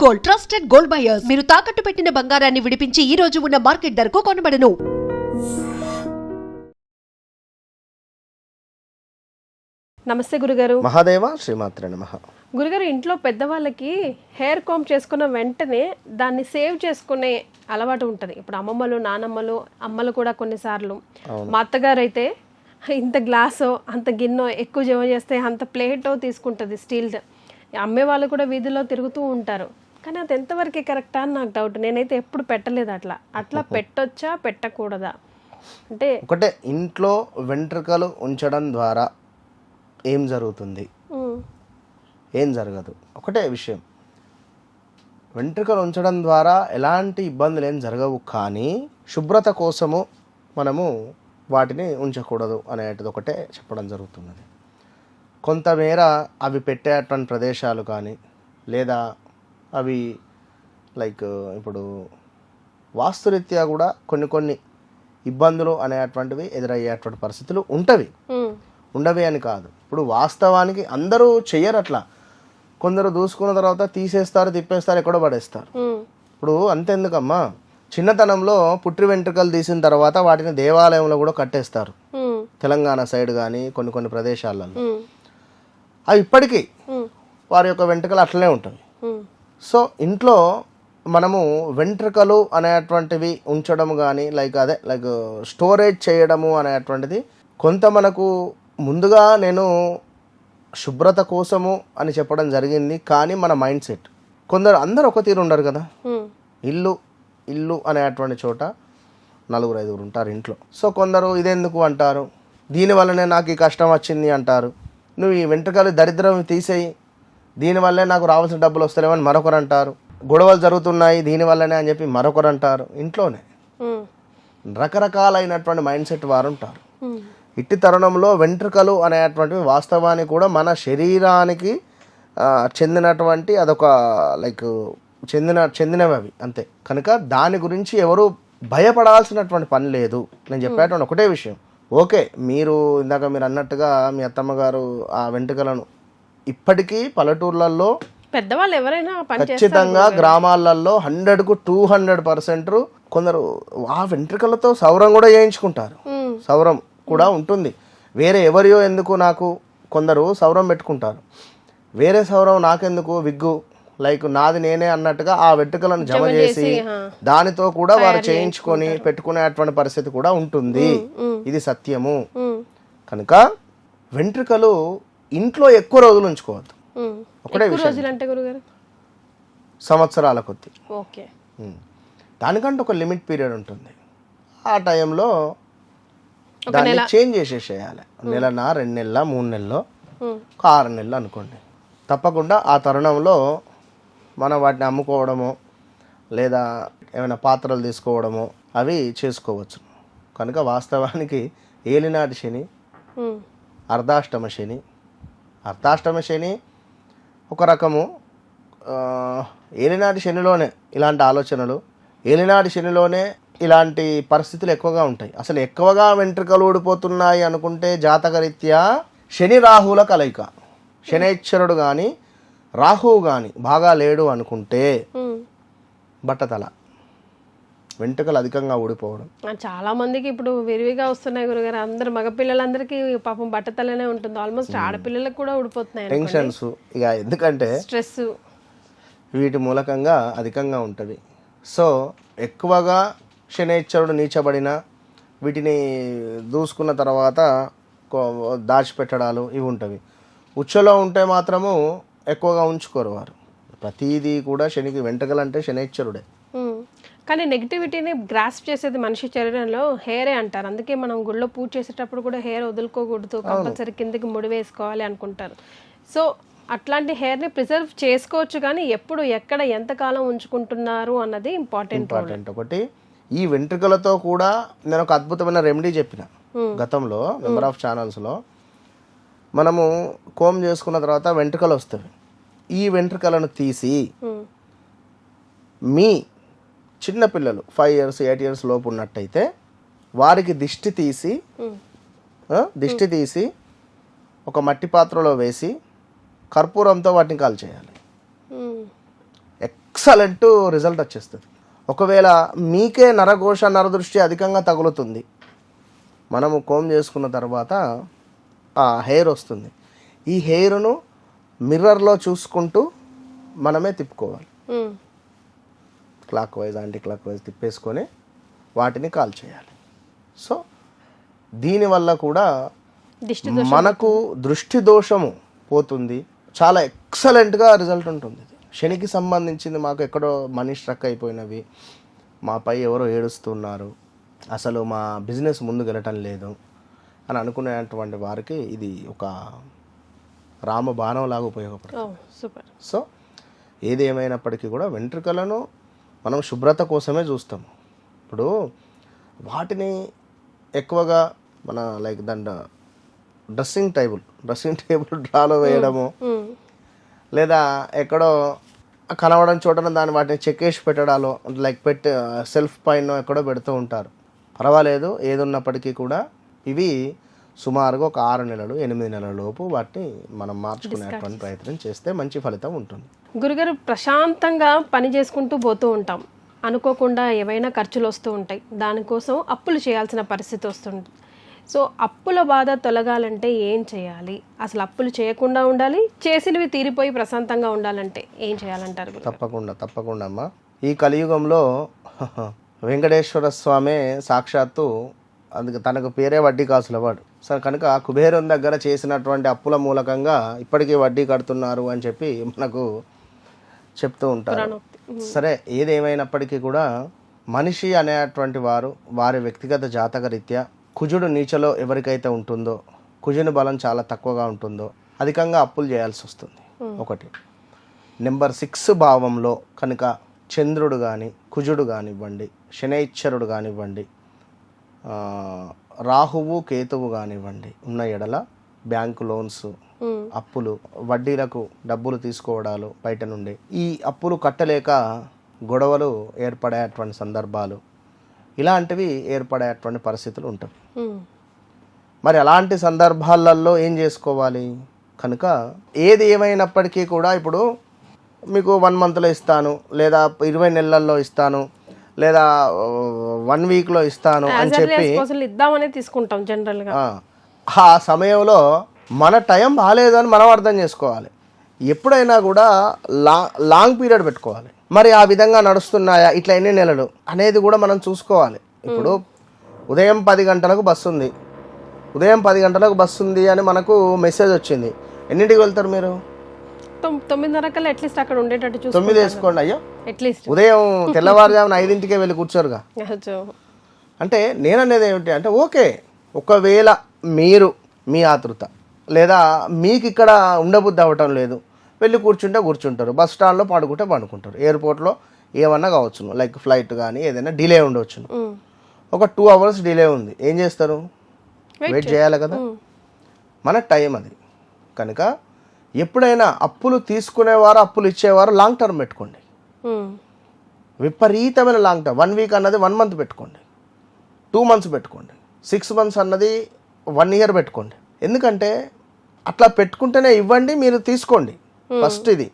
Gold, trusted gold buyers. మీరు తాకట్టు పెట్టిన బంగారాన్ని విడిపించి ఈ రోజు ఉన్న మార్కెట్ ధరకు కొనబడను. నమస్తే గురుగారు. మహాదేవ శ్రీమాత్రే నమః. గురుగారు, ఇంట్లో పెద్దవాళ్ళకి హెయిర్ కామ్ చేసుకున్న వెంటనే దాన్ని సేవ్ చేసుకునే అలవాటు ఉంటుంది. ఇప్పుడు అమ్మమ్మలు, నానమ్మలు, అమ్మలు కూడా కొన్నిసార్లు. మా అత్తగారు అయితే ఇంత గ్లాసో అంత గిన్నో ఎక్కువ జమ చేస్తే అంత ప్లేటో తీసుకుంటుంది స్టీల్. అమ్మే వాళ్ళు కూడా వీధిలో తిరుగుతూ ఉంటారు. కానీ అది ఎంతవరకు కరెక్టా అని నాకు డౌట్. నేనైతే ఎప్పుడు పెట్టలేదు అట్లా పెట్టొచ్చా పెట్టకూడదా అంటే? ఒకటే, ఇంట్లో వెంట్రుకలు ఉంచడం ద్వారా ఏం జరుగుతుంది, ఏం జరగదు. ఒకటే విషయం, వెంట్రుకలు ఉంచడం ద్వారా ఎలాంటి ఇబ్బందులు ఏం జరగవు. కానీ శుభ్రత కోసము మనము వాటిని ఉంచకూడదు అనేటిది ఒకటే చెప్పడం జరుగుతున్నది. కొంతమేర అవి పెట్టేటువంటి ప్రదేశాలు కానీ, లేదా అవి లైక్ ఇప్పుడు వాస్తురీత్యా కూడా కొన్ని ఇబ్బందులు అనేటువంటివి ఎదురయ్యేటువంటి పరిస్థితులు ఉండవి అని కాదు. ఇప్పుడు వాస్తవానికి అందరూ చెయ్యరు అట్లా. కొందరు దూసుకున్న తర్వాత తీసేస్తారు, తిప్పేస్తారు, ఎక్కడో పడేస్తారు. ఇప్పుడు అంతెందుకమ్మా, చిన్నతనంలో పుట్రి వెంట్రుకలు తీసిన తర్వాత వాటిని దేవాలయంలో కూడా కట్టేస్తారు. తెలంగాణ సైడ్ కానీ కొన్ని ప్రదేశాలలో అవి ఇప్పటికీ వారి యొక్క వెంట్రుకలు అట్లనే ఉంటాయి. సో ఇంట్లో మనము వెంట్రుకలు అనేటువంటివి ఉంచడం కానీ లైక్ స్టోరేజ్ చేయడము అనేటువంటిది కొంత మనకు ముందుగా నేను శుభ్రత కోసము అని చెప్పడం జరిగింది. కానీ మన మైండ్ సెట్, అందరూ ఒక తీరు ఉండరు కదా. ఇల్లు అనేటువంటి చోట 4-5 ఉంటారు ఇంట్లో. సో కొందరు ఇదెందుకు అంటారు, దీనివల్లనే నాకు ఈ కష్టం వచ్చింది అంటారు. నువ్వు ఈ వెంట్రుకలు దరిద్రం తీసేయి, దీనివల్లే నాకు రావాల్సిన డబ్బులు వస్తలేవని మరొకరు అంటారు. గొడవలు జరుగుతున్నాయి దీనివల్లనే అని చెప్పి మరొకరు అంటారు. ఇంట్లోనే రకరకాలైనటువంటి మైండ్ సెట్ వారు ఉంటారు. ఇట్టి తరుణంలో వెంట్రుకలు అనేటువంటివి వాస్తవానికి కూడా మన శరీరానికి చెందినటువంటి అదొక చెందినవి అవి అంతే. కనుక దాని గురించి ఎవరు భయపడాల్సినటువంటి పని లేదు. నేను చెప్పేటువంటి ఒకటే విషయం, ఓకే మీరు ఇందాక మీరు అన్నట్టుగా మీ అత్తమ్మ గారు ఆ వెంట్రుకలను ఇప్పటికీ పల్లెటూర్లలో పెద్దవాళ్ళు ఎవరైనా ఖచ్చితంగా గ్రామాలలో 100% కొందరు ఆ వెంట్రుకలతో సౌరం కూడా చేయించుకుంటారు. సౌరం కూడా ఉంటుంది. వేరే ఎవరియో ఎందుకు నాకు, కొందరు సౌరం పెట్టుకుంటారు. వేరే సౌరం నాకెందుకు, విగ్గు నాది నేనే అన్నట్టుగా ఆ వెంట్రుకలను జమ చేసి దానితో కూడా వారు చేయించుకొని పెట్టుకునేటువంటి పరిస్థితి కూడా ఉంటుంది. ఇది సత్యము. కనుక వెంట్రుకలు ఇంట్లో ఎక్కువ రోజులు ఉంచుకోవద్దు. ఒకటే విషయం, సంవత్సరాల కొద్ది. దానికంటే ఒక లిమిట్ పీరియడ్ ఉంటుంది. ఆ టైంలో దాన్ని చేంజ్ చేసేసేయాలి. 1 నెల, 2 నెలల, 3 నెలలో, 6 నెలలు అనుకోండి. తప్పకుండా ఆ తరుణంలో మనం వాటిని అమ్ముకోవడమో లేదా ఏమైనా పాత్రలు తీసుకోవడమో అవి చేసుకోవచ్చు. కనుక వాస్తవానికి ఏలినాటి శని, అర్ధాష్టమ శని ఒక రకము. ఏలినాటి శనిలోనే ఇలాంటి ఆలోచనలు, ఏలినాటి శనిలోనే ఇలాంటి పరిస్థితులు ఎక్కువగా ఉంటాయి. అసలు ఎక్కువగా వెంట్రుకలు ఊడిపోతున్నాయి అనుకుంటే జాతకరీత్యా శని రాహువుల కలయిక. శనైశ్వరుడు కానీ రాహువు కానీ బాగా లేడు అనుకుంటే బట్టతల, వెంట్రుకలు అధికంగా ఊడిపోవడం. చాలా మందికి ఇప్పుడు విరివిగా వస్తున్నాయి గురుగారు. అందరు మగపిల్లలందరికీ పాపం బట్టతలనే ఉంటుంది. ఆల్మోస్ట్ ఆడపిల్లలకు కూడా ఊడిపోతున్నాయి. టెన్షన్స్ ఇక ఎందుకంటే స్ట్రెస్ వీటి మూలకంగా అధికంగా ఉంటుంది. సో ఎక్కువగా శనైశ్వరుడు నీచబడిన వీటిని దూసుకున్న తర్వాత దాచిపెట్టడాలు ఇవి ఉంటవి. ఉచ్చలో ఉంటే మాత్రము ఎక్కువగా ఉంచుకోరు వారు. ప్రతిదీ కూడా శనికి, వెంట్రుకలు అంటే శనైశ్వరుడే. కానీ నెగిటివిటీని గ్రాస్ప్ చేసేది మనిషి శరీరంలో హెయిరే అంటారు. అందుకే మనం గుళ్ళో పూజ చేసేటప్పుడు కూడా హెయిర్ వదులుకోకూడదు, కంపల్సరీ కిందకి ముడి వేసుకోవాలి అనుకుంటారు. సో అట్లాంటి హెయిర్ని ప్రిజర్వ్ చేసుకోవచ్చు, కానీ ఎప్పుడు ఎక్కడ ఎంతకాలం ఉంచుకుంటున్నారు అన్నది ఇంపార్టెంట్. ఒకటి, ఈ వెంట్రుకలతో కూడా నేను ఒక అద్భుతమైన రెమెడీ చెప్పిన గతంలో నెంబర్ ఆఫ్ ఛానల్స్లో. మనము కోమ్ చేసుకున్న తర్వాత వెంట్రుకలు వస్తాయి. ఈ వెంట్రుకలను తీసి మీ చిన్నపిల్లలు 5 years 8 years లోపు ఉన్నట్టయితే వారికి దిష్టి తీసి ఒక మట్టి పాత్రలో వేసి కర్పూరంతో వాటిని కాల్చేయాలి. ఎక్సలెంట్ రిజల్ట్ వచ్చేస్తుంది. ఒకవేళ మీకే నరఘోష నరదృష్టి అధికంగా తగులుతుంది, మనము కోమ్ చేసుకున్న తర్వాత హెయిర్ వస్తుంది. ఈ హెయిర్ను మిర్రర్లో చూసుకుంటూ మనమే తిప్పుకోవాలి. Clockwise anti clockwise తిప్పేసుకొని వాటిని కాల్ చేయాలి. సో దీనివల్ల కూడా మనకు దృష్టి దోషము పోతుంది. చాలా ఎక్సలెంట్గా రిజల్ట్ ఉంటుంది. శనికి సంబంధించింది మాకు ఎక్కడో మనీ స్ట్రక్ అయిపోయినవి, మాపై ఎవరో ఏడుస్తున్నారు, అసలు మా బిజినెస్ ముందుకు వెళ్ళటం లేదు అని అనుకునేటువంటి వారికి ఇది ఒక రామబాణం లాగా ఉపయోగపడుతుంది. సూపర్. సో ఏది ఏమైనప్పటికీ కూడా వెంట్రుకలను మనం శుభ్రత కోసమే చూస్తాము. ఇప్పుడు వాటిని ఎక్కువగా మన లైక్ డ్రెస్సింగ్ టేబుల్ డ్రాలో వేయడము, లేదా ఎక్కడో కనబడని చోటన దాన్ని వాటిని చెక్కేసి పెట్టడాలో లైక్ సెల్ఫ్ పైన ఎక్కడో పెడుతూ ఉంటారు. పర్వాలేదు, ఏది ఉన్నప్పటికీ కూడా ఇవి సుమారుగా ఒక 6 నెలలు 8 నెలల లోపు వాటిని మనం మార్చుకునేటువంటి ప్రయత్నం చేస్తే మంచి ఫలితం ఉంటుంది. గురుగారు, ప్రశాంతంగా పని చేసుకుంటూ పోతూ ఉంటాం, అనుకోకుండా ఏవైనా ఖర్చులు వస్తూ ఉంటాయి, దానికోసం అప్పులు చేయాల్సిన పరిస్థితి వస్తుంది. సో అప్పుల బాధ తొలగాలంటే ఏం చేయాలి? అసలు అప్పులు చేయకుండా ఉండాలి, చేసినవి తీరిపోయి ప్రశాంతంగా ఉండాలంటే ఏం చేయాలంటారు? తప్పకుండా అమ్మా. ఈ కలియుగంలో వెంకటేశ్వర స్వామి సాక్షాత్తు అందుకు తనకు పేరే వడ్డీ కాసుల వాడు. సరే కనుక కుబేరుని దగ్గర చేసినటువంటి అప్పుల మూలకంగా ఇప్పటికీ వడ్డీ కడుతున్నారు అని చెప్పి మనకు చెప్తూ ఉంటారు. సరే, ఏదేమైనప్పటికీ కూడా మనిషి అనేటువంటి వారు వారి వ్యక్తిగత జాతక రీత్యా కుజుడు నీచలో ఎవరికైతే ఉంటుందో, కుజుని బలం చాలా తక్కువగా ఉంటుందో అధికంగా అప్పులు చేయాల్సి వస్తుంది. ఒకటి. నెంబర్ 6 భావంలో కనుక చంద్రుడు కానీ కుజుడు కానివ్వండి, శనైశ్వరుడు కానివ్వండి, రాహువు కేతువు కానివ్వండి ఉన్న ఎడల బ్యాంకు లోన్స్, అప్పులు, వడ్డీలకు డబ్బులు తీసుకోవడాలు బయట నుండి, ఈ అప్పులు కట్టలేక గొడవలు ఏర్పడేటువంటి సందర్భాలు, ఇలాంటివి ఏర్పడేటువంటి పరిస్థితులు ఉంటాయి. మరి అలాంటి సందర్భాలలో ఏం చేసుకోవాలి? కనుక ఏది ఏమైనప్పటికీ కూడా ఇప్పుడు మీకు 1 మంత్లో ఇస్తాను, లేదా 20 నెలల్లో ఇస్తాను, లేదా 1 వీక్లో ఇస్తాను అని చెప్పి ఇద్దామని తీసుకుంటాం జనరల్గా. ఆ సమయంలో మన టైం బాగాలేదు అని మనం అర్థం చేసుకోవాలి. ఎప్పుడైనా కూడా లాంగ్ పీరియడ్ పెట్టుకోవాలి. మరి ఆ విధంగా నడుస్తున్నాయా, ఇట్లా ఎన్ని నెలలు అనేది కూడా మనం చూసుకోవాలి. ఇప్పుడు ఉదయం 10 గంటలకు బస్సు ఉంది, ఉదయం 10 గంటలకు బస్సు ఉంది అని మనకు మెసేజ్ వచ్చింది. ఎన్నింటికి వెళ్తారు మీరు? 9:30 అట్లీస్ట్ అక్కడ ఉండేటట్టు చూసి 9 వేసుకోండి. అయ్యో, అట్లీస్ట్ ఉదయం తెల్లవారుజామున 5ంటికే వెళ్ళి కూర్చోరుగా. అంటే నేననేది ఏమిటి అంటే, ఓకే, ఒకవేళ మీరు మీ ఆతృత లేదా మీకు ఇక్కడ ఉండబుద్ధి అవ్వటం లేదు, వెళ్ళి కూర్చుంటారు. బస్ స్టాండ్లో పండుకుంటారు. ఎయిర్పోర్ట్లో ఏమన్నా కావచ్చును, లైక్ ఫ్లైట్ కానీ ఏదైనా డిలే ఉండవచ్చును. ఒక 2 అవర్స్ డిలే ఉంది, ఏం చేస్తారు? వెయిట్ చేయాలి కదా. మన టైం అది. కనుక ఎప్పుడైనా అప్పులు తీసుకునేవారు, అప్పులు ఇచ్చేవారు లాంగ్ టర్మ్ పెట్టుకోండి. విపరీతమైన లాంగ్ టర్మ్. 1 వీక్ అన్నది 1 మంత్ పెట్టుకోండి, 2 మంత్స్ పెట్టుకోండి, 6 మంత్స్ అన్నది 1 ఇయర్ పెట్టుకోండి. ఎందుకంటే అట్లా పెట్టుకుంటేనే ఇవ్వండి, మీరు తీసుకోండి. ఫస్ట్ ఇది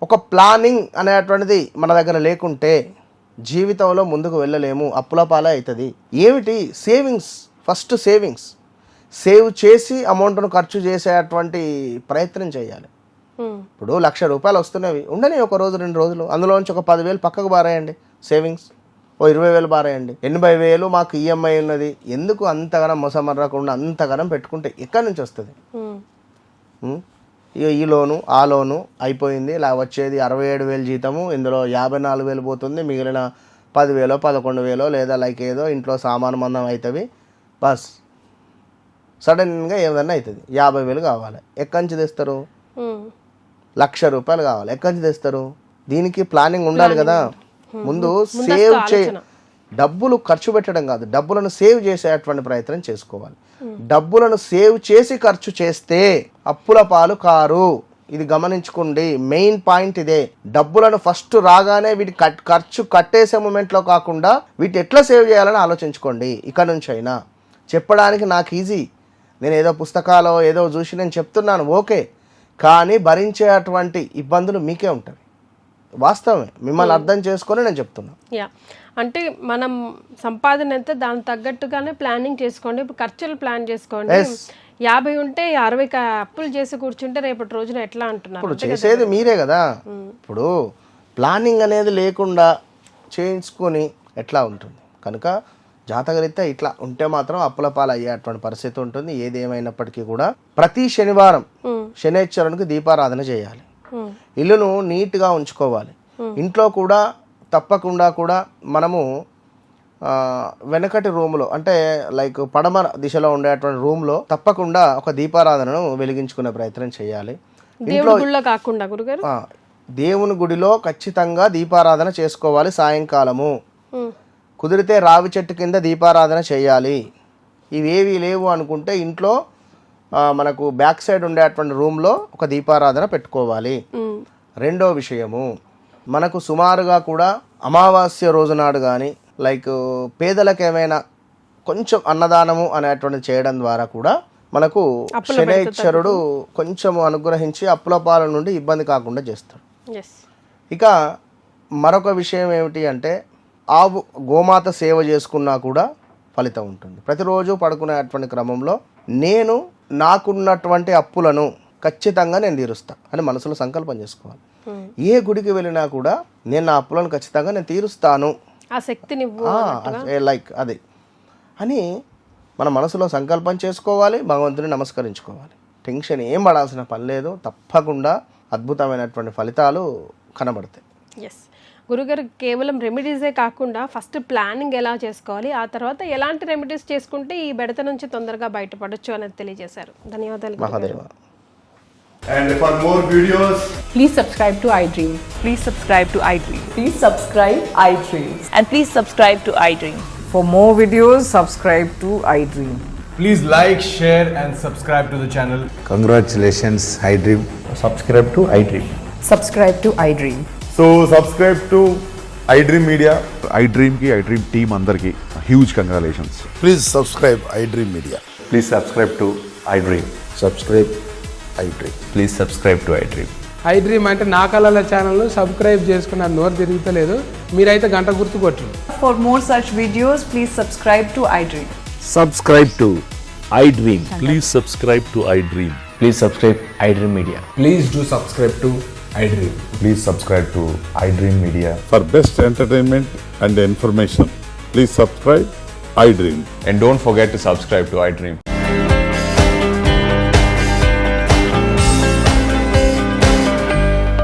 ఒక ప్లానింగ్ అనేటువంటిది మన దగ్గర లేకుంటే జీవితంలో ముందుకు వెళ్ళలేము, అప్పుల పాలే అవుతుంది. ఏమిటి? సేవింగ్స్. ఫస్ట్ సేవ్ చేసి అమౌంట్ను ఖర్చు చేసేటువంటి ప్రయత్నం చేయాలి. ఇప్పుడు 1,00,000 రూపాయలు వస్తున్నవి, ఉండని 1 రోజు 2 రోజులు, అందులోంచి ఒక 10,000 పక్కకు బారేయండి సేవింగ్స్. ఓ 20,000 బారేయండి. 80,000 మాకు ఈఎంఐ ఉన్నది, ఎందుకు అంతగానం మొసమర్రకుండా అంతగానం పెట్టుకుంటే ఎక్కడి నుంచి వస్తుంది? ఈ లోను ఆ లోను అయిపోయింది, ఇలా వచ్చేది 67,000 జీతము, ఇందులో 54,000 పోతుంది, మిగిలిన 10,000 11,000 లేదా లైక్ ఏదో ఇంట్లో సామాను మందం అవుతుంది. బస్ సడన్గా ఏదన్నా అవుతుంది, 50,000 కావాలి, ఎక్కడి నుంచి తెస్తారు? 1,00,000 రూపాయలు కావాలి, ఎక్కడి నుంచి తెస్తారు? దీనికి ప్లానింగ్ ఉండాలి కదా. ముందు డబ్బులు ఖర్చు పెట్టడం కాదు, డబ్బులను సేవ్ చేసేటువంటి ప్రయత్నం చేసుకోవాలి. డబ్బులను సేవ్ చేసి ఖర్చు చేస్తే అప్పుల పాలు కారు. ఇది గమనించుకోండి, మెయిన్ పాయింట్ ఇదే. డబ్బులను ఫస్ట్ రాగానే వీటి ఖర్చు కట్టేసే మూమెంట్లో కాకుండా వీటి ఎట్లా సేవ్ చేయాలని ఆలోచించుకోండి. ఇక నుంచి అయినా చెప్పడానికి నాకు ఈజీ, నేను ఏదో పుస్తకాలో ఏదో చూసి నేను చెప్తున్నాను, ఓకే, కానీ భరించేటువంటి ఇబ్బందులు మీకే ఉంటాయి. వాస్తవమే, మిమ్మల్ని అర్థం చేసుకొని నేను చెప్తున్నా. యా, అంటే మనం సంపాదన ఎంత దాని తగ్గట్టుగానే ప్లానింగ్ చేసుకోండి. ఇప్పుడు ఖర్చులు ప్లాన్ చేసుకోండి. 50 ఉంటే 60 అప్పులు చేసి కూర్చుంటే రేపటి రోజున ఎట్లా అంటున్నారు? ఇప్పుడు చేసేది మీరే కదా. ఇప్పుడు ప్లానింగ్ అనేది లేకుండా చేయించుకొని ఎట్లా ఉంటుంది? కనుక జాతకరీత్యా ఇట్లా ఉంటే మాత్రం అప్పుల పాలు అయ్యేటువంటి పరిస్థితి ఉంటుంది. ఏది ఏమైనప్పటికీ కూడా ప్రతి శనివారం శనేశ్వరునికి దీపారాధన చేయాలి. ఇల్లును నీట్గా ఉంచుకోవాలి. ఇంట్లో కూడా తప్పకుండా కూడా మనము వెనకటి రూమ్లో అంటే లైక్ పడమర దిశలో ఉండేటువంటి రూమ్లో తప్పకుండా ఒక దీపారాధనను వెలిగించుకునే ప్రయత్నం చేయాలి. దేవుడి కాకుండా గురుగారు దేవుని గుడిలో ఖచ్చితంగా దీపారాధన చేసుకోవాలి. సాయంకాలము కుదిరితే రావి చెట్టు కింద దీపారాధన చేయాలి. ఇవేవి లేవు అనుకుంటే ఇంట్లో మనకు బ్యాక్ సైడ్ ఉండేటువంటి రూమ్లో ఒక దీపారాధన పెట్టుకోవాలి. రెండో విషయము, మనకు సుమారుగా కూడా అమావాస్య రోజునాడు కానీ లైక్ పేదలకు ఏమైనా కొంచెం అన్నదానము అనేటువంటిది చేయడం ద్వారా కూడా మనకు శనైశ్వరుడు కొంచెం అనుగ్రహించి అప్పుల పాల నుండి ఇబ్బంది కాకుండా చేస్తాడు. ఇక మరొక విషయం ఏమిటి అంటే ఆవు గోమాత సేవ చేసుకున్నా కూడా ఫలితం ఉంటుంది. ప్రతిరోజు పడుకునేటువంటి క్రమంలో నేను నాకున్నటువంటి అప్పులను ఖచ్చితంగా నేను తీరుస్తా అని మనసులో సంకల్పం చేసుకోవాలి. ఏ గుడికి వెళ్ళినా కూడా నేను నా అప్పులను ఖచ్చితంగా నేను తీరుస్తాను, ఆ శక్తిని లైక్ అది అని మన మనసులో సంకల్పం చేసుకోవాలి. భగవంతుని నమస్కరించుకోవాలి. టెన్షన్ ఏం పడాల్సిన పని లేదు. తప్పకుండా అద్భుతమైనటువంటి ఫలితాలు కనబడతాయి. ఎస్ గురుగారు, కేవలం రెమెడీసే కాకుండా ఫస్ట్ ప్లానింగ్ ఎలా చేసుకోవాలి, ఆ తర్వాత ఎలాంటి రెమెడీస్ చేసుకుంటే ఈ బెడత నుంచి తొందరగా బయటపడొచ్చు అనేది తెలియజేశారు. ధన్యవాదాలు Mahadeva. And for more videos, Please subscribe to iDream. Please subscribe to iDream. Please subscribe iDream. And please subscribe to iDream. For more videos, subscribe to iDream. please like, share and subscribe to the channel. Congratulations, iDream. Subscribe to iDream. Subscribe to iDream. So subscribe to iDream Media. iDream ki iDream team andarki huge congratulations. Please subscribe iDream Media. Please subscribe to iDream. Subscribe iDream. Please subscribe to iDream. iDream అంటే నా కళల channel subscribe చేసుకున్న నోరు తిరుగుతలేదు, మీరైతే గంట గుర్తు కొట్టండి. For more such videos, please subscribe to iDream. Subscribe to iDream. Please subscribe to iDream. Please subscribe iDream Media. Please do subscribe to iDream. Please subscribe to iDream Media. For best entertainment and information, please subscribe iDream. And don't forget to subscribe to iDream.